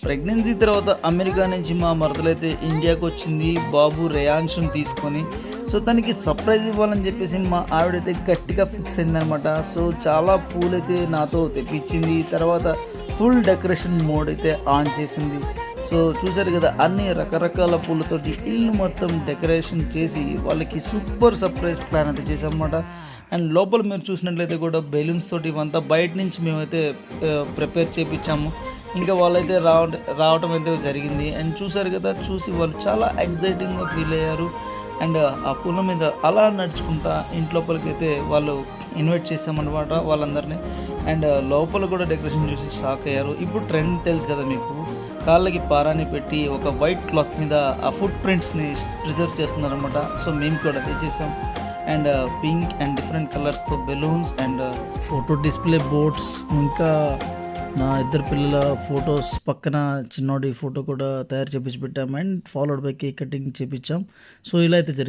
Pregnancy తర్వాత America నుంచి మా మరదలైతే ఇండియాకి వచ్చింది బాబు రేయాన్షుని తీసుకొని. సో తనకి సర్ప్రైజ్ ఇవ్వాలని చెప్పేసి మా ఆవిడైతే గట్టిగా ఫిక్స్ అయిందనమాట. సో చాలా పూలైతే నాతో తెప్పించింది. తర్వాత ఫుల్ డెకరేషన్ మోడ్ అయితే ఆన్ చేసింది. సో చూసారు కదా, అన్ని రకరకాల పూలతోటి ఇల్లు మొత్తం డెకరేషన్ చేసి వాళ్ళకి సూపర్ సర్ప్రైజ్ ప్లాన్ అయితే చేసామన్నమాట. అండ్ లోపల మీరు చూసినట్లయితే కూడా బెలూన్స్ తోటి ఇవంతా బయట నుంచి మేమైతే ప్రిపేర్ చేయించాము. ఇంకా వాళ్ళైతే రావటం అయితే జరిగింది. అండ్ చూసారు కదా, చూసి వాళ్ళు చాలా ఎగ్జైటింగ్గా ఫీల్ అయ్యారు. అండ్ ఆ పూల మీద అలా నడుచుకుంటా ఇంట్లోపలికి అయితే వాళ్ళు ఇన్వైట్ చేసామన్నమాట వాళ్ళందరినీ. అండ్ లోపల కూడా డెకరేషన్ చూసి షాక్ అయ్యారు. ఇప్పుడు ట్రెండ్ తెలుసు కదా మీకు, కాళ్ళకి పారాని పెట్టి ఒక వైట్ క్లాత్ మీద ఆ ఫుట్ ప్రింట్స్ని ప్రిజర్వ్ చేస్తున్నారనమాట. సో మేము కూడా తెచ్చేసాం. అండ్ పింక్ అండ్ డిఫరెంట్ కలర్స్తో balloons and photo display boards, ఇంకా నా ఇద్దరు పిల్లల ఫొటోస్ పక్కన చిన్నోడి ఫోటో కూడా తయారు చేపించి పెట్టాం. And followed by cake cutting చేపించాం. సో ఇలా అయితే జరిగింది.